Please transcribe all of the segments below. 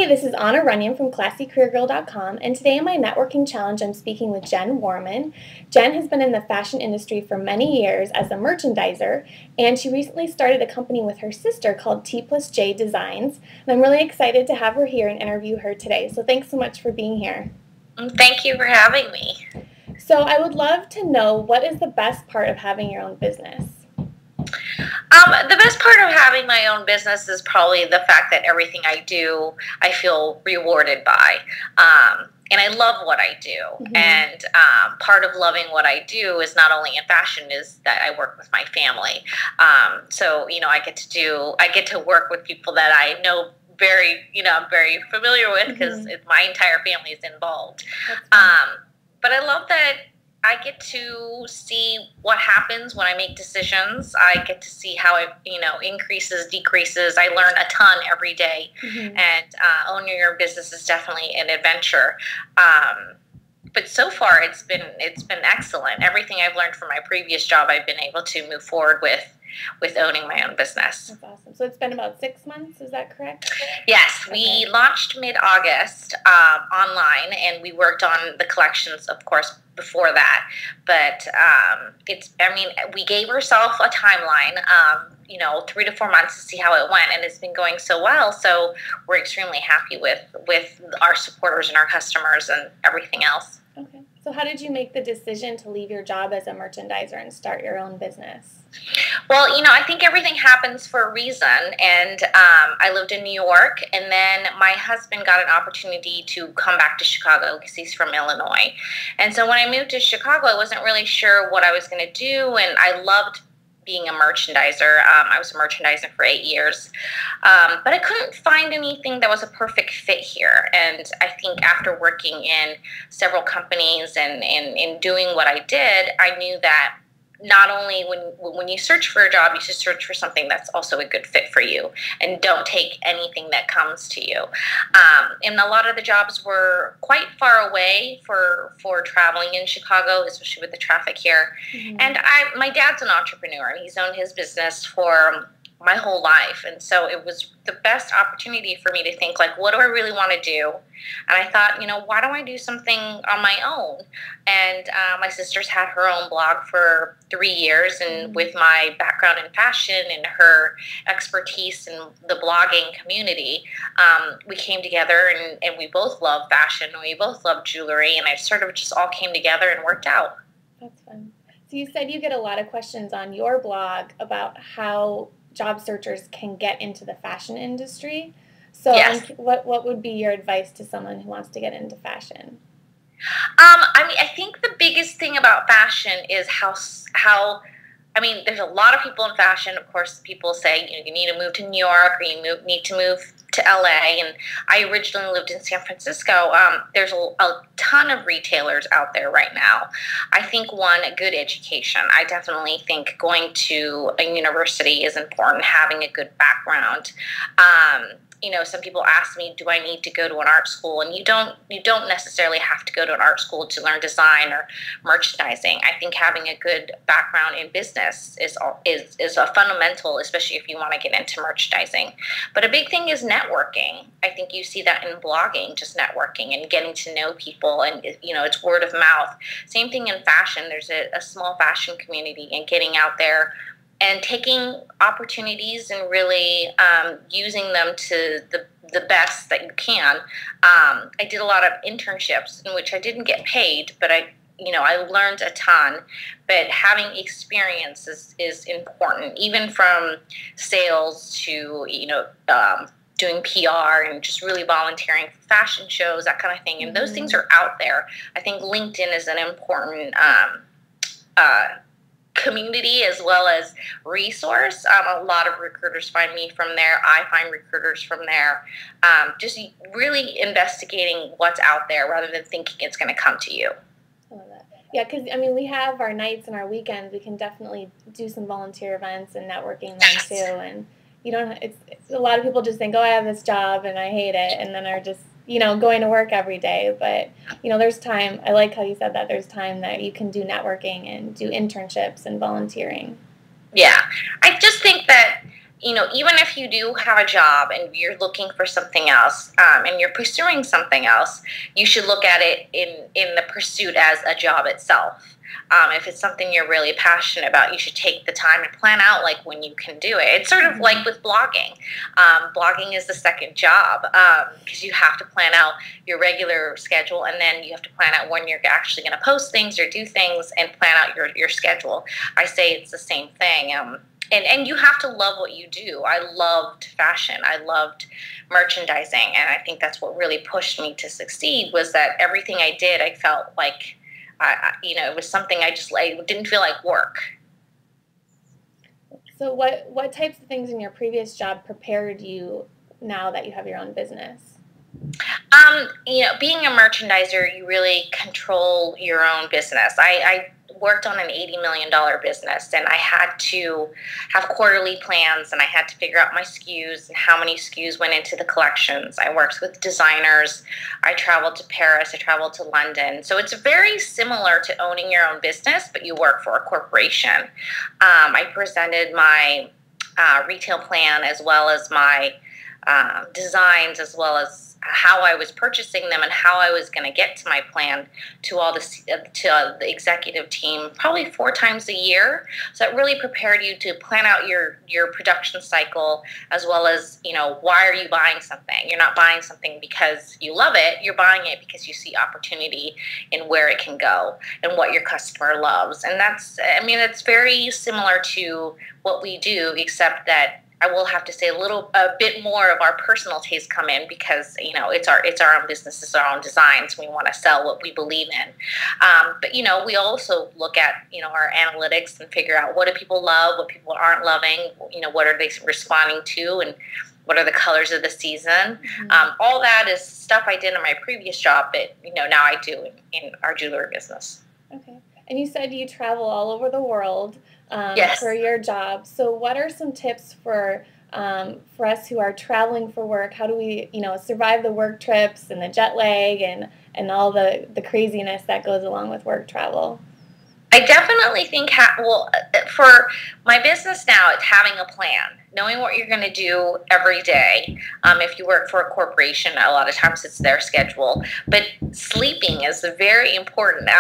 this is Anna Runyon from ClassyCareerGirl.com, and today in my networking challenge I'm speaking with Jen Warman. Jen has been in the fashion industry for many years as a merchandiser, and she recently started a company with her sister called T plus J Designs, and I'm really excited to have her here and interview her today, so thanks so much for being here. Thank you for having me. So I would love to know, what is the best part of having your own business? The best part of having my own business is probably the fact that everything I do, I feel rewarded by. And I love what I do. Mm-hmm. And part of loving what I do is not only in fashion, is that I work with my family. So, I get to work with people that I know I'm very familiar with, because my entire family is involved. But I love that I get to see what happens when I make decisions. I get to see how it, increases, decreases. I learn a ton every day. And owning your business is definitely an adventure. But so far, it's been excellent. Everything I've learned from my previous job, I've been able to move forward with owning my own business. That's awesome. So it's been about 6 months, is that correct? Yes, we launched mid-August online, and we worked on the collections, of course, before that. But we gave ourselves a timeline, 3 to 4 months to see how it went, and it's been going so well. So we're extremely happy with our supporters and our customers and everything else. Okay. So how did you make the decision to leave your job as a merchandiser and start your own business? Well, I think everything happens for a reason. And I lived in New York, and then my husband got an opportunity to come back to Chicago because he's from Illinois. And so when I moved to Chicago, I wasn't really sure what I was going to do, and I loved being a merchandiser. I was a merchandiser for 8 years. But I couldn't find anything that was a perfect fit here. And I think after working in several companies and in doing what I did, I knew that not only when you search for a job, you should search for something that's also a good fit for you, and don't take anything that comes to you. And a lot of the jobs were quite far away for traveling in Chicago, especially with the traffic here. And my dad's an entrepreneur, and he's owned his business for my whole life. And so it was the best opportunity for me to think, like, what do I really want to do? And I thought, why don't I do something on my own? And my sister's had her own blog for 3 years, and with my background in fashion and her expertise in the blogging community, we came together, and we both love fashion, and we both love jewelry, and it sort of just all came together and worked out. That's fun. So you said you get a lot of questions on your blog about how job searchers can get into the fashion industry. So yes. What would be your advice to someone who wants to get into fashion? I think the biggest thing about fashion is how there's a lot of people in fashion. Of course, people say, you need to move to New York, or you need to move to LA. And I originally lived in San Francisco. There's a ton of retailers out there right now. I think a good education. I definitely think going to a university is important, having a good background. Some people ask me, do I need to go to an art school? And you don't necessarily have to go to an art school to learn design or merchandising. I think having a good background in business is a fundamental, especially if you want to get into merchandising. But a big thing is networking. I think you see that in blogging, just networking and getting to know people, and it's word of mouth. Same thing in fashion. There's a small fashion community, and getting out there and taking opportunities and really using them to the best that you can. I did a lot of internships in which I didn't get paid, but I learned a ton. But having experience is important, even from sales to doing PR and just really volunteering for fashion shows, that kind of thing. And those things are out there. I think LinkedIn is an important community as well as resource. A lot of recruiters find me from there. I find recruiters from there. Just really investigating what's out there rather than thinking it's going to come to you. I love that. Yeah, because we have our nights and our weekends. We can definitely do some volunteer events and networking then too. And you don't. It's a lot of people just think, oh, I have this job and I hate it, and then are just going to work every day. But, there's time. I like how you said that. There's time that you can do networking and do internships and volunteering. Yeah. I just think that even if you do have a job and you're looking for something else, and you're pursuing something else, you should look at it in the pursuit as a job itself. If it's something you're really passionate about, you should take the time and plan out like when you can do it. It's sort of like with blogging. Blogging is the second job, because you have to plan out your regular schedule, and then you have to plan out when you're actually going to post things or do things, and plan out your schedule. I say it's the same thing. And you have to love what you do. I loved fashion. I loved merchandising, and I think that's what really pushed me to succeed, was that everything I did, I felt like, it was something I just like, didn't feel like work. So what types of things in your previous job prepared you now that you have your own business? Being a merchandiser, you really control your own business. I worked on an $80 million business, and I had to have quarterly plans, and I had to figure out my SKUs and how many SKUs went into the collections. I worked with designers. I traveled to Paris. I traveled to London. So it's very similar to owning your own business, but you work for a corporation. I presented my retail plan, as well as my designs, as well as how I was purchasing them and how I was going to get to my plan, to all the executive team, probably 4 times a year. So that really prepared you to plan out your production cycle, as well as, why are you buying something? You're not buying something because you love it. You're buying it because you see opportunity in where it can go and what your customer loves. And it's very similar to what we do, except that I will have to say a bit more of our personal taste come in, because it's our own business, it's our own designs. We want to sell what we believe in, but we also look at our analytics and figure out what do people love, what people aren't loving, what are they responding to, and what are the colors of the season. All that is stuff I did in my previous job, but now I do in our jewelry business. Okay. And you said you travel all over the world. Yes. For your job. So what are some tips for us who are traveling for work? How do we, survive the work trips and the jet lag and all the craziness that goes along with work travel? I definitely think, for my business now, it's having a plan, knowing what you're going to do every day. If you work for a corporation, a lot of times it's their schedule, but sleeping is very important.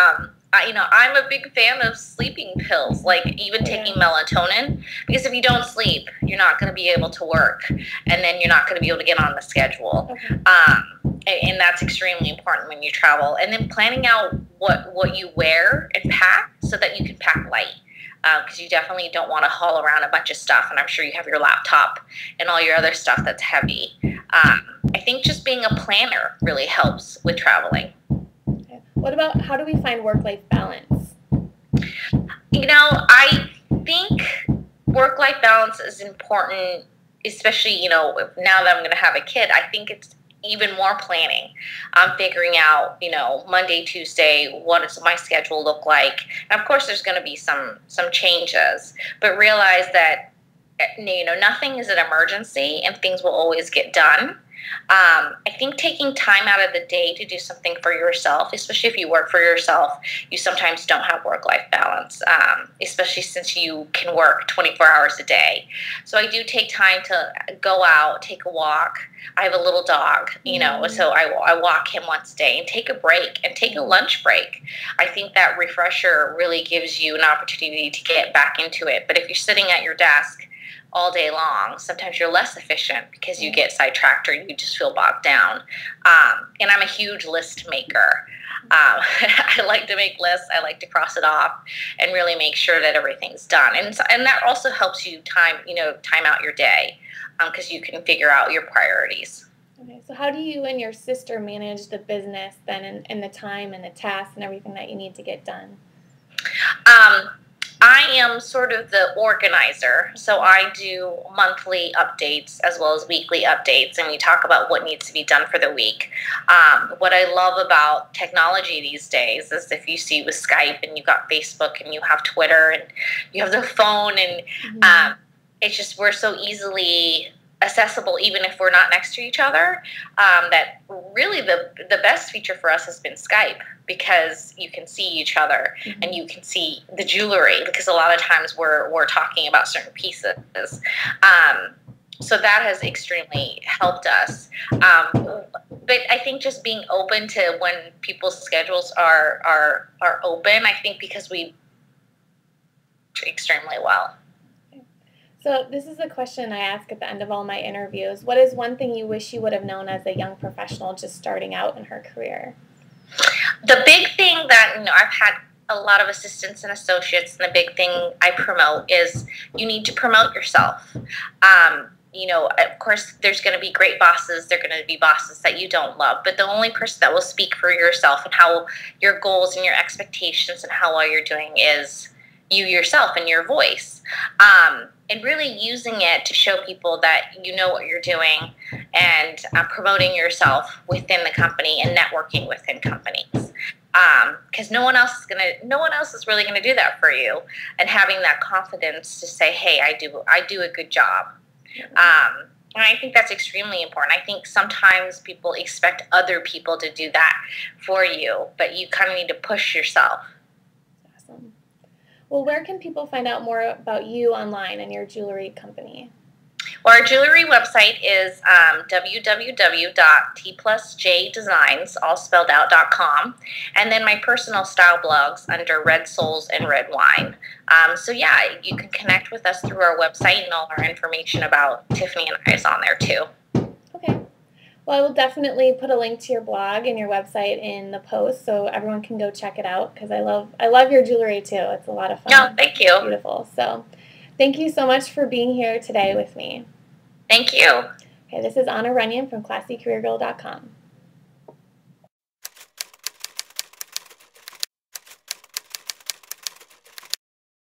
I'm a big fan of sleeping pills, like even taking melatonin, because if you don't sleep, you're not going to be able to work, and then you're not going to be able to get on the schedule. Okay. And that's extremely important when you travel. And then planning out what you wear and pack, so that you can pack light, because you definitely don't want to haul around a bunch of stuff, and I'm sure you have your laptop and all your other stuff that's heavy. I think just being a planner really helps with traveling. What about, how do we find work-life balance? I think work-life balance is important, especially, now that I'm going to have a kid. I think it's even more planning. I'm figuring out, Monday, Tuesday, what does my schedule look like? And of course, there's going to be some changes, but realize that, nothing is an emergency, and things will always get done. I think taking time out of the day to do something for yourself, especially if you work for yourself, you sometimes don't have work-life balance, especially since you can work 24 hours a day. So I do take time to go out, take a walk. I have a little dog, so I walk him once a day, and take a break, and take a lunch break. I think that refresher really gives you an opportunity to get back into it. But if you're sitting at your desk all day long, sometimes you're less efficient because you get sidetracked, or you just feel bogged down. And I'm a huge list maker. I like to make lists. I like to cross it off and really make sure that everything's done. And that also helps you time out your day, because you can figure out your priorities. Okay, so how do you and your sister manage the business then, and the time and the tasks and everything that you need to get done? I am sort of the organizer, so I do monthly updates as well as weekly updates, and we talk about what needs to be done for the week. What I love about technology these days is, if you see with Skype, and you've got Facebook, and you have Twitter, and you have the phone, and it's just, we're so easily accessible even if we're not next to each other. That really the best feature for us has been Skype, because you can see each other and you can see the jewelry, because a lot of times we're talking about certain pieces. So that has extremely helped us. But I think just being open to when people's schedules are open, I think because we extremely well. So this is a question I ask at the end of all my interviews. What is one thing you wish you would have known as a young professional just starting out in her career? The big thing that, I've had a lot of assistants and associates, and the big thing I promote is you need to promote yourself. Of course, there's going to be great bosses. There are going to be bosses that you don't love, but the only person that will speak for yourself and how your goals and your expectations and how well you're doing is you yourself and your voice. And really using it to show people that you know what you're doing, and promoting yourself within the company and networking within companies. Because no one else is really gonna do that for you, and having that confidence to say, hey, I do a good job. And I think that's extremely important. I think sometimes people expect other people to do that for you, but you kind of need to push yourself. Awesome. Well, where can people find out more about you online and your jewelry company? Well, our jewelry website is www.t+jdesigns, all spelled out.com. And then my personal style blogs under Red Souls and Red Wine. So yeah, you can connect with us through our website, and all our information about Tiffany and I is on there too. Okay. Well, I will definitely put a link to your blog and your website in the post so everyone can go check it out, because I love your jewelry too. It's a lot of fun. No, thank you. It's beautiful. So thank you so much for being here today with me. Thank you. Okay, this is Anna Runyon from ClassyCareerGirl.com.